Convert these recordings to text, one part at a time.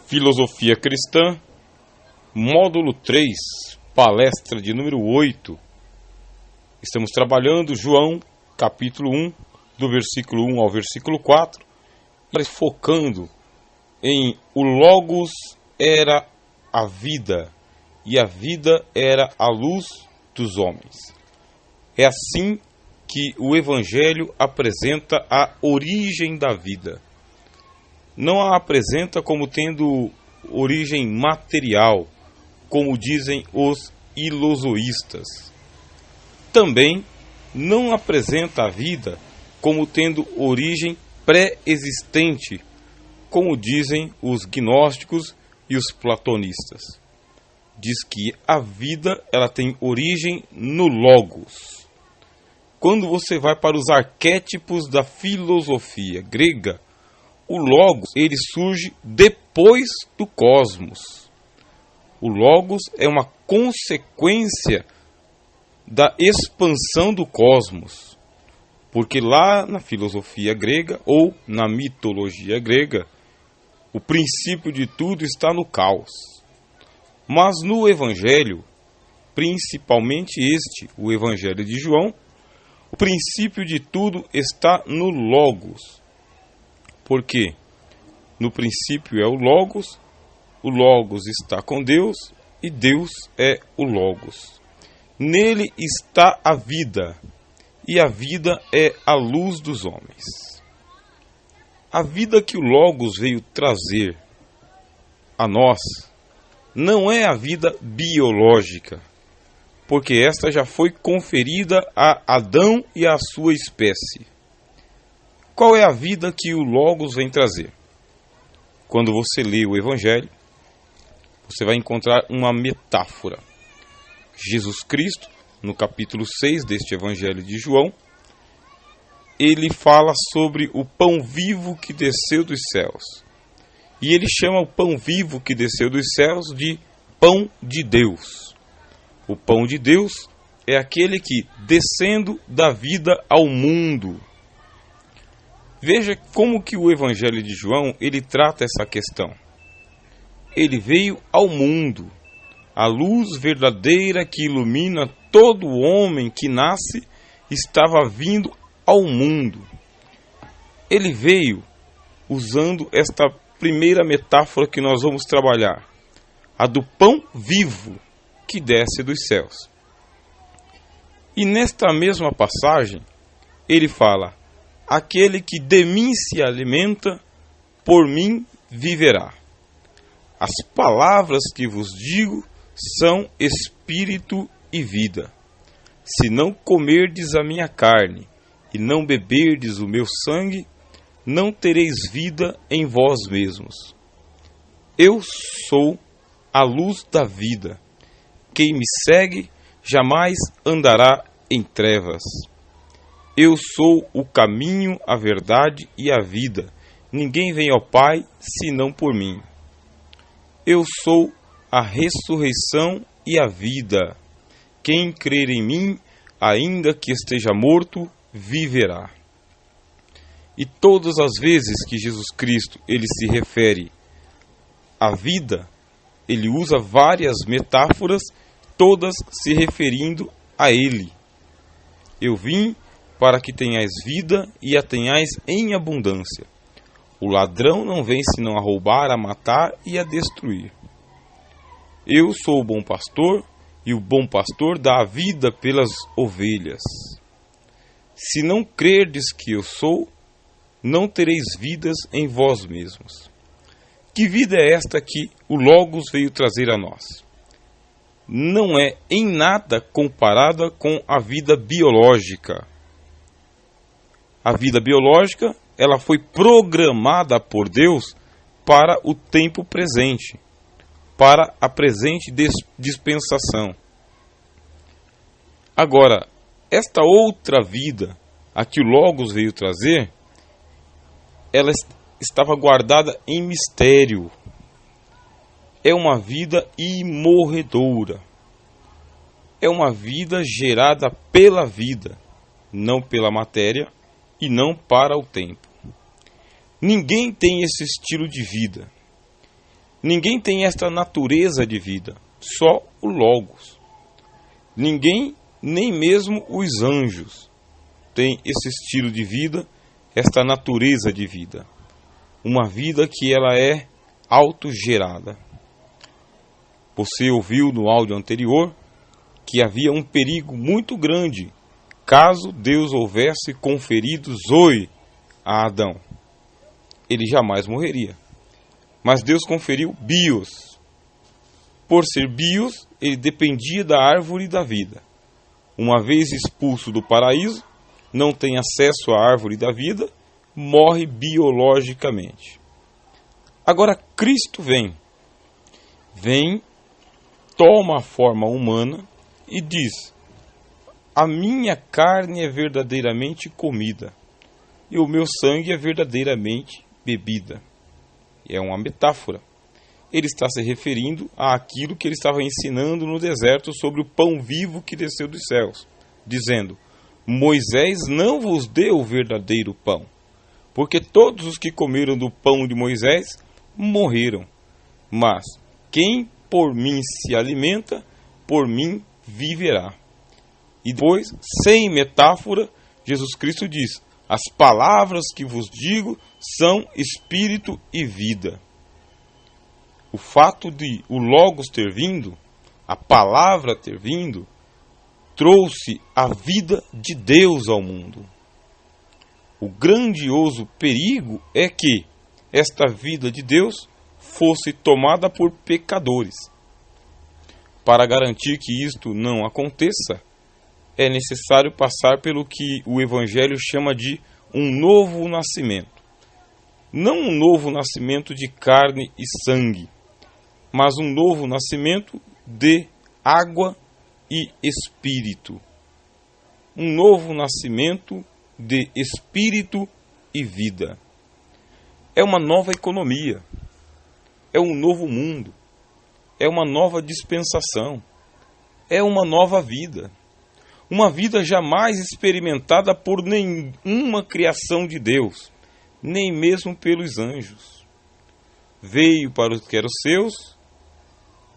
Filosofia Cristã, módulo 3, palestra de número 8. Estamos trabalhando João, capítulo 1, do versículo 1 ao versículo 4, focando em o Logos era a vida, e a vida era a luz dos homens. É assim que o Evangelho apresenta a origem da vida. Não a apresenta como tendo origem material, como dizem os ilozoístas. Também não apresenta a vida como tendo origem pré-existente, como dizem os gnósticos e os platonistas. Diz que a vida ela tem origem no Logos. Quando você vai para os arquétipos da filosofia grega, o Logos ele surge depois do cosmos. O Logos é uma consequência da expansão do cosmos. Porque lá na filosofia grega ou na mitologia grega, o princípio de tudo está no caos. Mas no Evangelho, principalmente o Evangelho de João, o princípio de tudo está no Logos. Porque no princípio é o Logos está com Deus e Deus é o Logos. Nele está a vida, e a vida é a luz dos homens. A vida que o Logos veio trazer a nós não é a vida biológica, porque esta já foi conferida a Adão e à sua espécie. Qual é a vida que o Logos vem trazer? Quando você lê o Evangelho, você vai encontrar uma metáfora. Jesus Cristo, no capítulo 6 deste Evangelho de João, ele fala sobre o pão vivo que desceu dos céus. E ele chama o pão vivo que desceu dos céus de pão de Deus. O pão de Deus é aquele que, descendo da vida ao mundo. Veja como que o Evangelho de João, ele trata essa questão. Ele veio ao mundo, a luz verdadeira que ilumina todo homem que nasce, estava vindo ao mundo. Ele veio usando esta primeira metáfora que nós vamos trabalhar, a do pão vivo que desce dos céus. E nesta mesma passagem, ele fala: aquele que de mim se alimenta, por mim viverá. As palavras que vos digo são espírito e vida. Se não comerdes a minha carne e não beberdes o meu sangue, não tereis vida em vós mesmos. Eu sou a luz da vida. Quem me segue jamais andará em trevas. Eu sou o caminho, a verdade e a vida. Ninguém vem ao Pai senão por mim. Eu sou a ressurreição e a vida. Quem crer em mim, ainda que esteja morto, viverá. E todas as vezes que Jesus Cristo ele se refere à vida, ele usa várias metáforas, todas se referindo a ele. Eu vim para que tenhais vida e a tenhais em abundância. O ladrão não vem senão a roubar, a matar e a destruir. Eu sou o bom pastor, e o bom pastor dá a vida pelas ovelhas. Se não crerdes que eu sou, não tereis vidas em vós mesmos. Que vida é esta que o Logos veio trazer a nós? Não é em nada comparada com a vida biológica. A vida biológica, ela foi programada por Deus para o tempo presente, para a presente dispensação. Agora, esta outra vida a que o Logos veio trazer, ela estava guardada em mistério. É uma vida imorredoura. É uma vida gerada pela vida, não pela matéria e não para o tempo. Ninguém tem esse estilo de vida. Ninguém tem esta natureza de vida, só o Logos. Ninguém, nem mesmo os anjos, tem esse estilo de vida, esta natureza de vida. Uma vida que ela é autogerada. Você ouviu no áudio anterior que havia um perigo muito grande caso Deus houvesse conferido Zoe a Adão. Ele jamais morreria. Mas Deus conferiu Bios. Por ser Bios, ele dependia da árvore da vida. Uma vez expulso do paraíso, não tem acesso à árvore da vida, morre biologicamente. Agora Cristo vem, toma a forma humana e diz: a minha carne é verdadeiramente comida e o meu sangue é verdadeiramente bebida. É uma metáfora. Ele está se referindo àquilo que ele estava ensinando no deserto sobre o pão vivo que desceu dos céus, dizendo: Moisés não vos deu o verdadeiro pão, porque todos os que comeram do pão de Moisés morreram. Mas quem por mim se alimenta, por mim viverá. E depois, sem metáfora, Jesus Cristo diz: as palavras que vos digo são espírito e vida. O fato de o Logos ter vindo, a palavra ter vindo, trouxe a vida de Deus ao mundo. O grandioso perigo é que esta vida de Deus fosse tomada por pecadores. Para garantir que isto não aconteça, é necessário passar pelo que o Evangelho chama de um novo nascimento. Não um novo nascimento de carne e sangue, mas um novo nascimento de água e espírito. Um novo nascimento de espírito e vida. É uma nova economia. É um novo mundo. É uma nova dispensação. É uma nova vida. Uma vida jamais experimentada por nenhuma criação de Deus, nem mesmo pelos anjos. Veio para os que eram seus,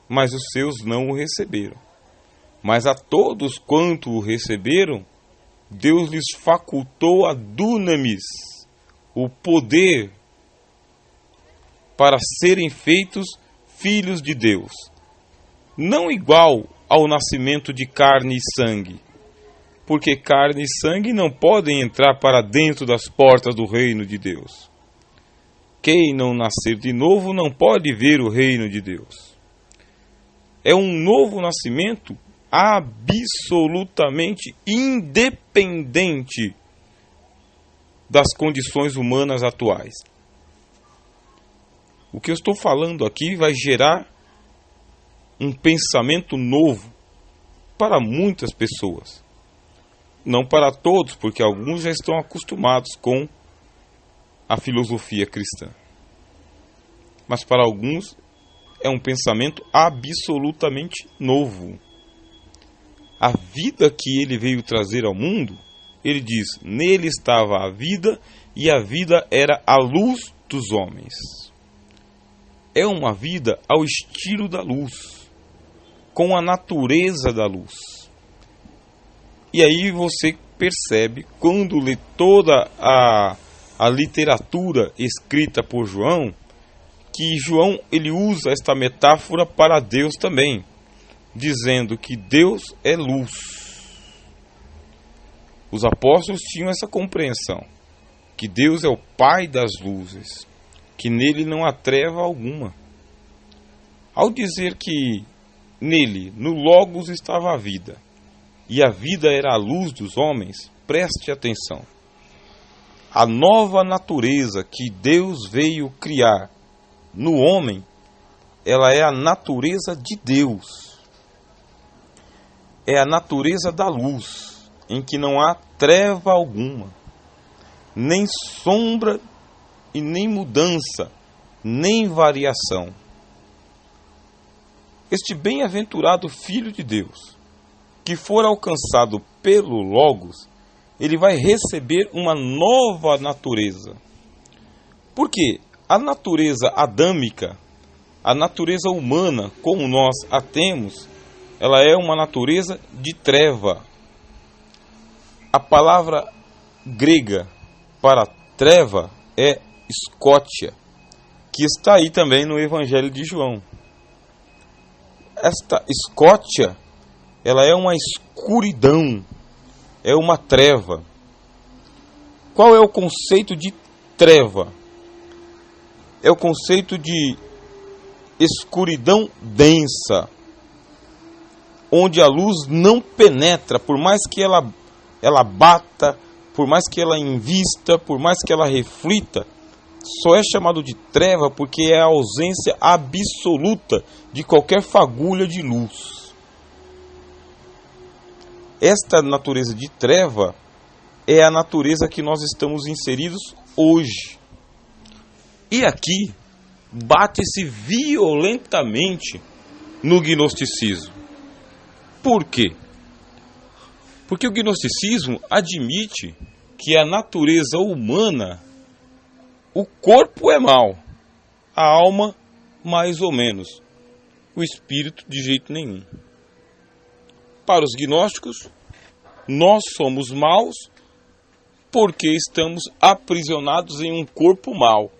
mas os seus não o receberam. Mas a todos quanto o receberam, Deus lhes facultou a dunamis, o poder, para serem feitos filhos de Deus. Não igual ao nascimento de carne e sangue, porque carne e sangue não podem entrar para dentro das portas do reino de Deus. Quem não nascer de novo não pode ver o reino de Deus. É um novo nascimento absolutamente independente das condições humanas atuais. O que eu estou falando aqui vai gerar um pensamento novo para muitas pessoas. Não para todos, porque alguns já estão acostumados com a filosofia cristã. Mas para alguns é um pensamento absolutamente novo. A vida que ele veio trazer ao mundo, ele diz: nele estava a vida e a vida era a luz dos homens. É uma vida ao estilo da luz, com a natureza da luz. E aí você percebe, quando lê toda a literatura escrita por João, que João ele usa esta metáfora para Deus também, dizendo que Deus é luz. Os apóstolos tinham essa compreensão, que Deus é o Pai das luzes, que nele não há treva alguma. Ao dizer que nele, no Logos, estava a vida, e a vida era a luz dos homens, preste atenção. A nova natureza que Deus veio criar no homem, ela é a natureza de Deus. É a natureza da luz, em que não há treva alguma, nem sombra e nem mudança, nem variação. Este bem-aventurado Filho de Deus, que for alcançado pelo Logos, ele vai receber uma nova natureza. Porque a natureza adâmica a natureza humana, como nós a temos, ela é uma natureza de treva. A palavra grega para treva é escótia, que está aí também no Evangelho de João. Esta escótia, ela é uma escuridão, é uma treva. Qual é o conceito de treva? É o conceito de escuridão densa, onde a luz não penetra, por mais que ela bata, por mais que ela invista, por mais que ela reflita. Só é chamado de treva porque é a ausência absoluta de qualquer fagulha de luz. Esta natureza de treva é a natureza que nós estamos inseridos hoje. E aqui bate-se violentamente no gnosticismo. Por quê? Porque o gnosticismo admite que a natureza humana, o corpo é mau, a alma mais ou menos, o espírito de jeito nenhum. Para os gnósticos, nós somos maus porque estamos aprisionados em um corpo mau.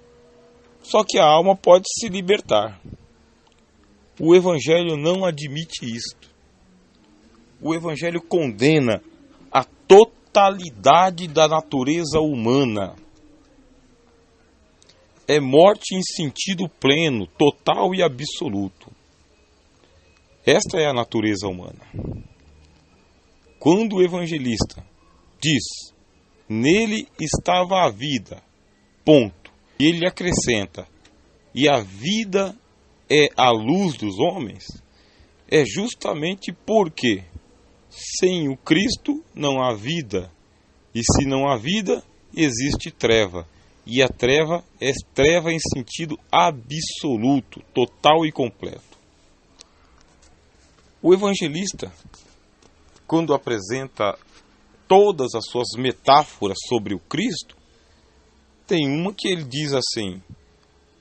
Só que a alma pode se libertar. O Evangelho não admite isto. O Evangelho condena a totalidade da natureza humana. É morte em sentido pleno, total e absoluto. Esta é a natureza humana. Quando o evangelista diz, nele estava a vida, ponto, e ele acrescenta, e a vida é a luz dos homens, é justamente porque sem o Cristo não há vida, e se não há vida, existe treva. E a treva é treva em sentido absoluto, total e completo. O evangelista, quando apresenta todas as suas metáforas sobre o Cristo, tem uma que ele diz assim: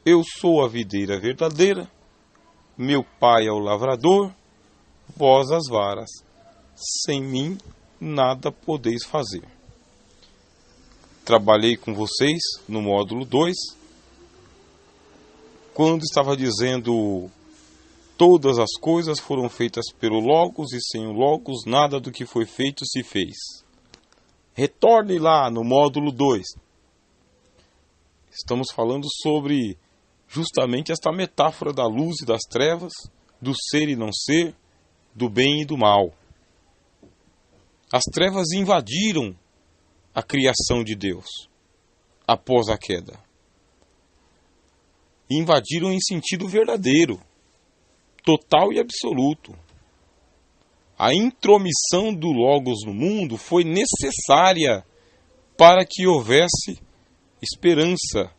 eu sou a videira verdadeira, meu pai é o lavrador, vós as varas. Sem mim nada podeis fazer. Trabalhei com vocês no módulo 2, quando estava dizendo todas as coisas foram feitas pelo Logos e sem o Logos nada do que foi feito se fez. Retorne lá no módulo 2. Estamos falando sobre justamente esta metáfora da luz e das trevas, do ser e não ser, do bem e do mal. As trevas invadiram a criação de Deus após a queda. Invadiram em sentido verdadeiro, total e absoluto. A intromissão do Logos no mundo foi necessária para que houvesse esperança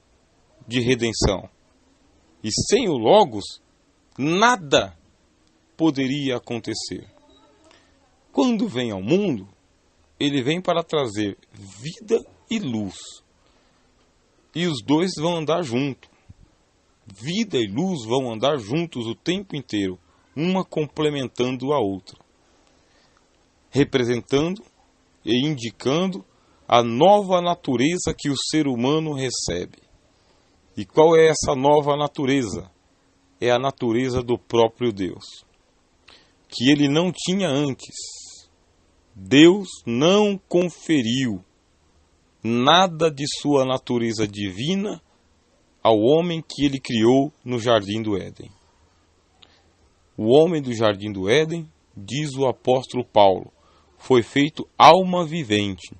de redenção. E sem o Logos, nada poderia acontecer. Quando vem ao mundo, ele vem para trazer vida e luz. E os dois vão andar juntos. Vida e luz vão andar juntos o tempo inteiro, uma complementando a outra, representando e indicando a nova natureza que o ser humano recebe. E qual é essa nova natureza? É a natureza do próprio Deus, que ele não tinha antes. Deus não conferiu nada de sua natureza divina ao homem que ele criou no Jardim do Éden. O homem do Jardim do Éden, diz o apóstolo Paulo, foi feito alma vivente,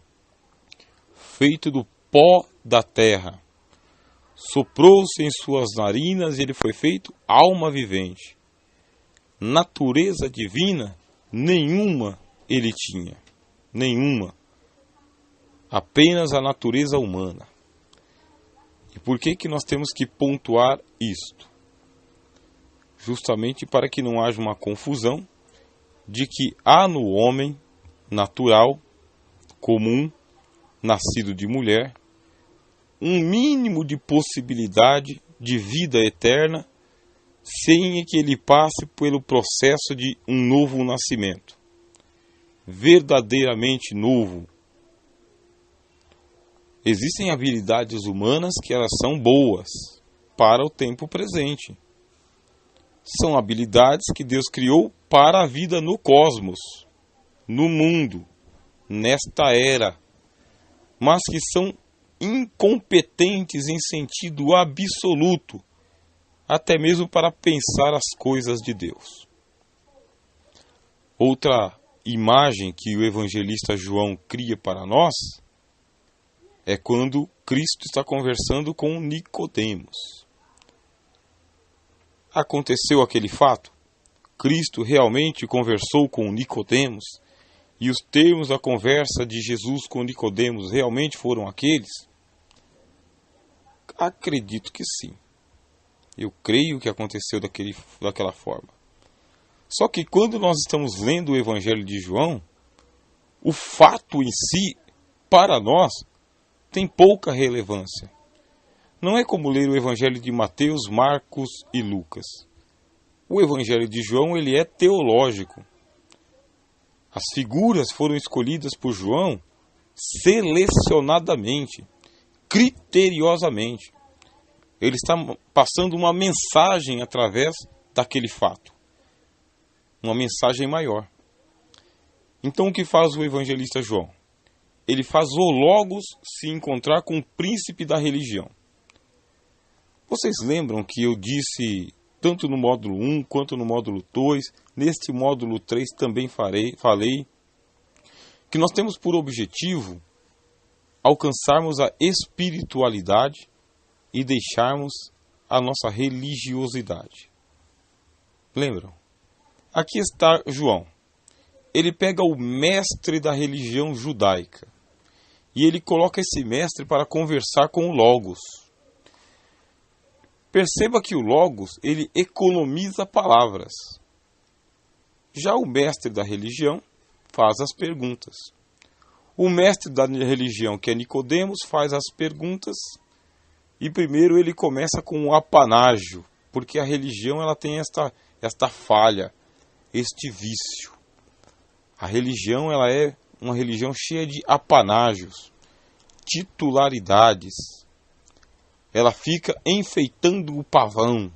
feito do pó da terra. Soprou-se em suas narinas e ele foi feito alma vivente. Natureza divina nenhuma ele tinha, nenhuma. Apenas a natureza humana. E por que nós temos que pontuar isto? Justamente para que não haja uma confusão de que há no homem natural, comum, nascido de mulher, um mínimo de possibilidade de vida eterna sem que ele passe pelo processo de um novo nascimento, verdadeiramente novo. Existem habilidades humanas que elas são boas para o tempo presente. São habilidades que Deus criou para a vida no cosmos, no mundo, nesta era, mas que são incompetentes em sentido absoluto, até mesmo para pensar as coisas de Deus. Outra imagem que o evangelista João cria para nós é quando Cristo está conversando com Nicodemos. Aconteceu aquele fato? Cristo realmente conversou com Nicodemos? E os termos da conversa de Jesus com Nicodemos realmente foram aqueles? Acredito que sim. Eu creio que aconteceu daquela forma. Só que quando nós estamos lendo o Evangelho de João, o fato em si, para nós, tem pouca relevância. Não é como ler o Evangelho de Mateus, Marcos e Lucas. O Evangelho de João, ele é teológico. As figuras foram escolhidas por João selecionadamente, criteriosamente. Ele está passando uma mensagem através daquele fato. Uma mensagem maior. Então o que faz o evangelista João? Ele faz o Logos se encontrar com o príncipe da religião. Vocês lembram que eu disse, tanto no módulo 1 quanto no módulo 2, neste módulo 3 também falei, que nós temos por objetivo alcançarmos a espiritualidade e deixarmos a nossa religiosidade. Lembram? Aqui está João. Ele pega o mestre da religião judaica e ele coloca esse mestre para conversar com o Logos. Perceba que o Logos, ele economiza palavras. Já o mestre da religião faz as perguntas. O mestre da religião, que é Nicodemos, faz as perguntas e primeiro ele começa com o apanágio, porque a religião ela tem esta falha, este vício. A religião ela é uma religião cheia de apanágios, titularidades. Ela fica enfeitando o pavão.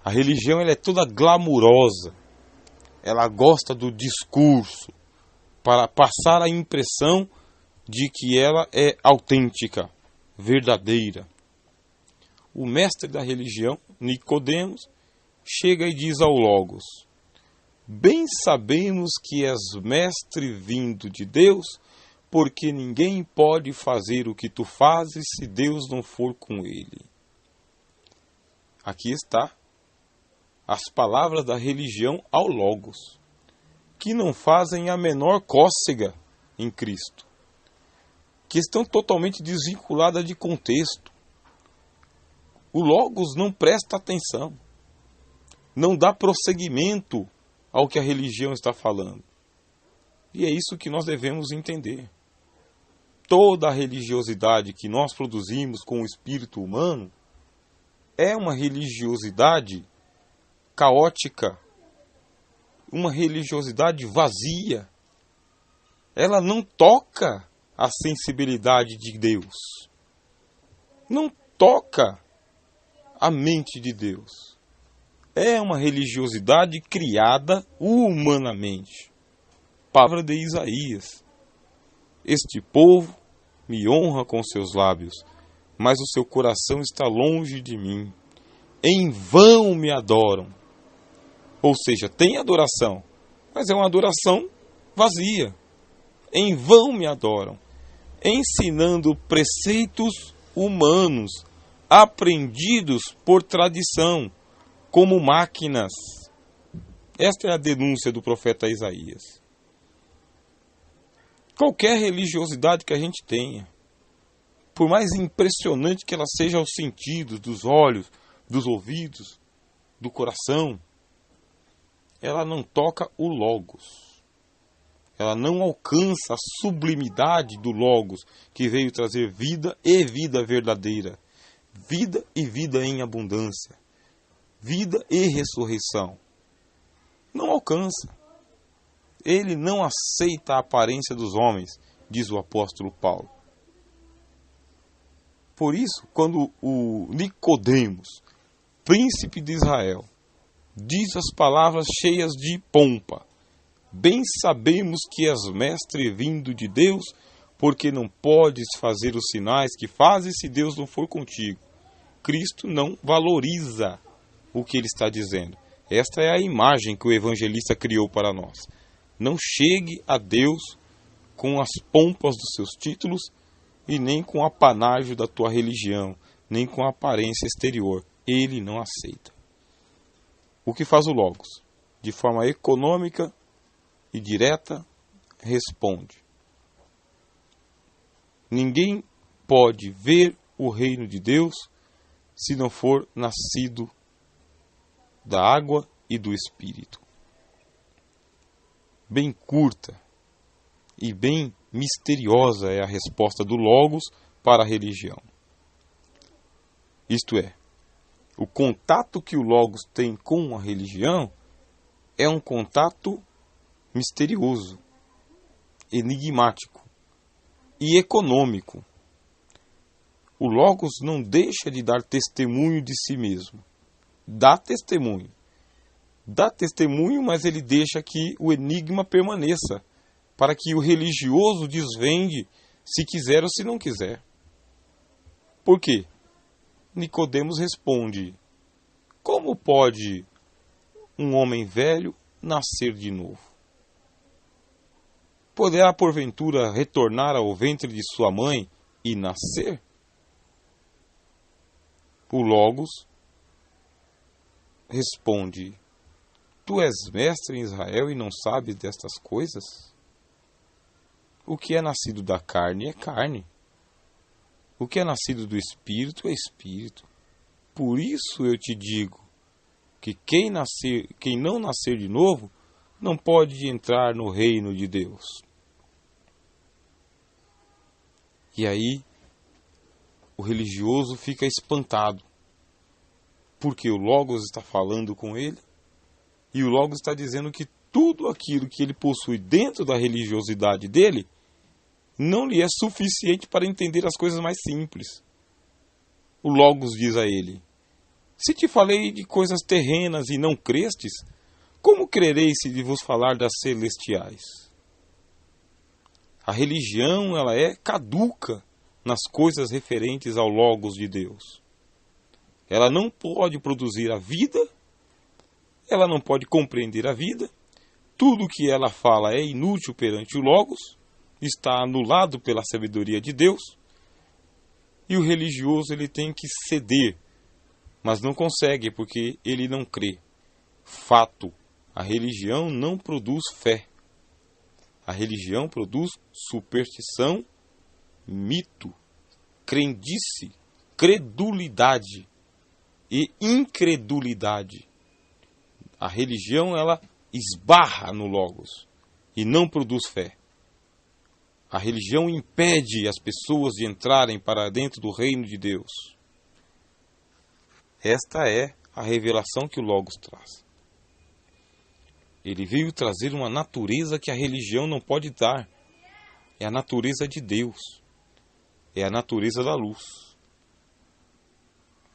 A religião ela é toda glamurosa. Ela gosta do discurso para passar a impressão de que ela é autêntica, verdadeira. O mestre da religião, Nicodemos, chega e diz ao Logos: bem sabemos que és mestre vindo de Deus, porque ninguém pode fazer o que tu fazes se Deus não for com ele. Aqui está as palavras da religião ao Logos, que não fazem a menor cócega em Cristo, que estão totalmente desvinculadas de contexto. O Logos não presta atenção, não dá prosseguimento ao que a religião está falando. E é isso que nós devemos entender. Toda a religiosidade que nós produzimos com o espírito humano é uma religiosidade caótica, uma religiosidade vazia. Ela não toca a sensibilidade de Deus, não toca a mente de Deus. É uma religiosidade criada humanamente. Palavra de Isaías: este povo me honra com seus lábios, mas o seu coração está longe de mim. Em vão me adoram. Ou seja, tem adoração, mas é uma adoração vazia. Em vão me adoram, ensinando preceitos humanos, aprendidos por tradição, como máquinas. Esta é a denúncia do profeta Isaías. Qualquer religiosidade que a gente tenha, por mais impressionante que ela seja aos sentidos, dos olhos, dos ouvidos, do coração, ela não toca o Logos. Ela não alcança a sublimidade do Logos, que veio trazer vida e vida verdadeira. Vida e vida em abundância. vida e ressurreição. Não alcança. Ele não aceita a aparência dos homens, diz o apóstolo Paulo. Por isso, quando o Nicodemos, príncipe de Israel, diz as palavras cheias de pompa: bem sabemos que és mestre vindo de Deus, porque não podes fazer os sinais que fazes se Deus não for contigo. Cristo não valoriza o que ele está dizendo. Esta é a imagem que o evangelista criou para nós. Não chegue a Deus com as pompas dos seus títulos e nem com o apanágio da tua religião, nem com a aparência exterior. Ele não aceita. O que faz o Logos? De forma econômica e direta, responde: ninguém pode ver o reino de Deus se não for nascido da água e do Espírito. Bem curta e bem misteriosa é a resposta do Logos para a religião. Isto é, o contato que o Logos tem com a religião é um contato misterioso, enigmático e econômico. O Logos não deixa de dar testemunho de si mesmo. Dá testemunho, mas ele deixa que o enigma permaneça, para que o religioso desvende se quiser ou se não quiser. Por quê? Nicodemos responde: como pode um homem velho nascer de novo? Poderá porventura retornar ao ventre de sua mãe e nascer? O Logos responde: tu és mestre em Israel e não sabes destas coisas? O que é nascido da carne é carne. O que é nascido do Espírito é Espírito. Por isso eu te digo que quem não nascer de novo não pode entrar no reino de Deus. E aí o religioso fica espantado, porque o Logos está falando com ele, e o Logos está dizendo que tudo aquilo que ele possui dentro da religiosidade dele não lhe é suficiente para entender as coisas mais simples. O Logos diz a ele: se te falei de coisas terrenas e não crestes, como crereis se vos falar das celestiais? A religião, ela é caduca nas coisas referentes ao Logos de Deus. Ela não pode produzir a vida, ela não pode compreender a vida, tudo que ela fala é inútil perante o Logos, está anulado pela sabedoria de Deus, e o religioso ele tem que ceder, mas não consegue porque ele não crê. Fato, a religião não produz fé. A religião produz superstição, mito, crendice, credulidade e incredulidade. A religião, ela esbarra no Logos e não produz fé. A religião impede as pessoas de entrarem para dentro do reino de Deus. Esta é a revelação que o Logos traz. Ele veio trazer uma natureza que a religião não pode dar. É a natureza de Deus. É a natureza da luz.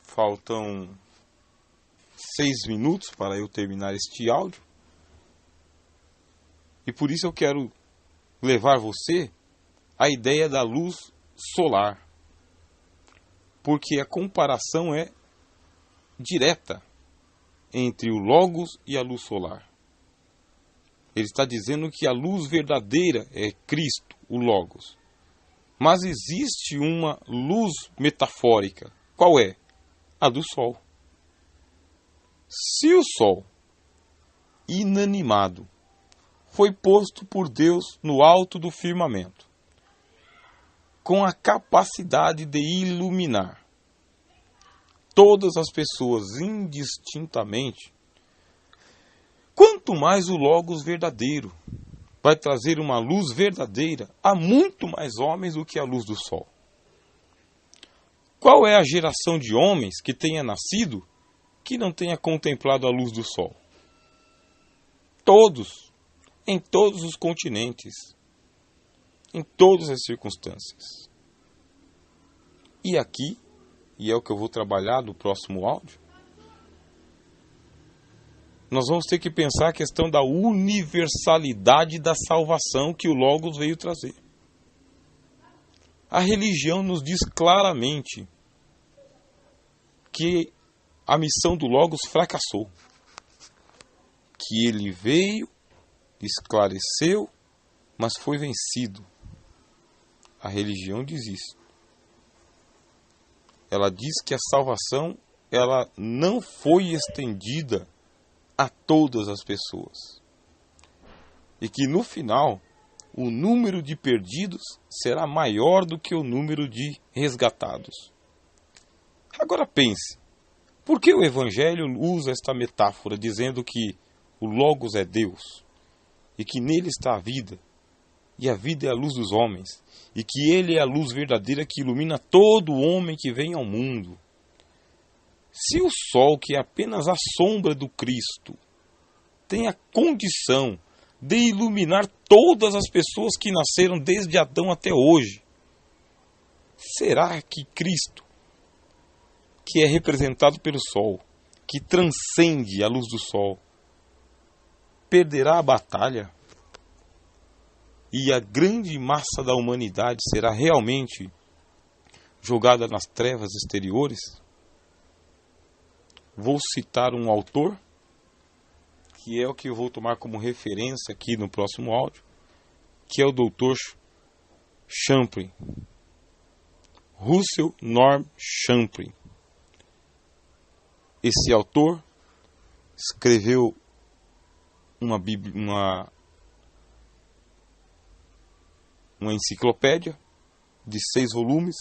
Faltam 6 minutos para eu terminar este áudio. E por isso eu quero levar você à ideia da luz solar. Porque a comparação é direta entre o Logos e a luz solar. Ele está dizendo que a luz verdadeira é Cristo, o Logos. Mas existe uma luz metafórica. Qual é? A do Sol. Se o Sol, inanimado, foi posto por Deus no alto do firmamento, com a capacidade de iluminar todas as pessoas indistintamente, quanto mais o Logos verdadeiro vai trazer uma luz verdadeira a muito mais homens do que a luz do sol. Qual é a geração de homens que tenha nascido que não tenha contemplado a luz do sol? Todos, em todos os continentes, em todas as circunstâncias. E aqui, e é o que eu vou trabalhar no próximo áudio, nós vamos ter que pensar a questão da universalidade da salvação que o Logos veio trazer. A religião nos diz claramente que a missão do Logos fracassou. Que ele veio, esclareceu, mas foi vencido. A religião diz isso. Ela diz que a salvação ela não foi estendida a todas as pessoas. E que no final, o número de perdidos será maior do que o número de resgatados. Agora pense, por que o Evangelho usa esta metáfora dizendo que o Logos é Deus e que nele está a vida e a vida é a luz dos homens e que ele é a luz verdadeira que ilumina todo homem que vem ao mundo? Se o sol, que é apenas a sombra do Cristo, tem a condição de iluminar todas as pessoas que nasceram desde Adão até hoje, será que Cristo, que é representado pelo sol, que transcende a luz do sol, perderá a batalha? E a grande massa da humanidade será realmente jogada nas trevas exteriores? Vou citar um autor, que é o que eu vou tomar como referência aqui no próximo áudio, que é o Dr. Champlin, Russell Norm Champlin. Esse autor escreveu uma enciclopédia de 6 volumes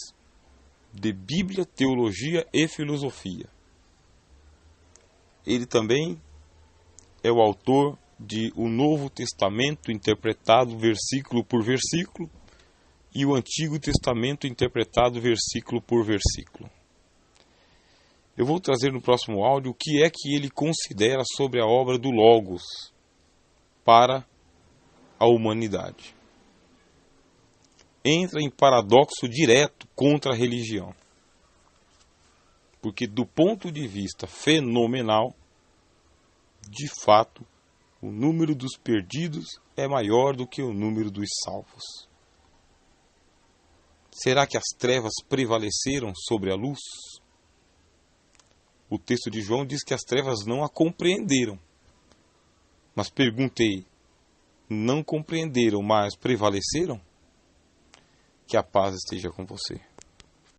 de Bíblia, Teologia e Filosofia. Ele também é o autor de O Novo Testamento interpretado versículo por versículo e o Antigo Testamento interpretado versículo por versículo. Eu vou trazer no próximo áudio o que é que ele considera sobre a obra do Logos para a humanidade. Entra em paradoxo direto contra a religião. Porque do ponto de vista fenomenal, de fato, o número dos perdidos é maior do que o número dos salvos. Será que as trevas prevaleceram sobre a luz? O texto de João diz que as trevas não a compreenderam. Mas perguntei, não compreenderam, mas prevaleceram? Que a paz esteja com você.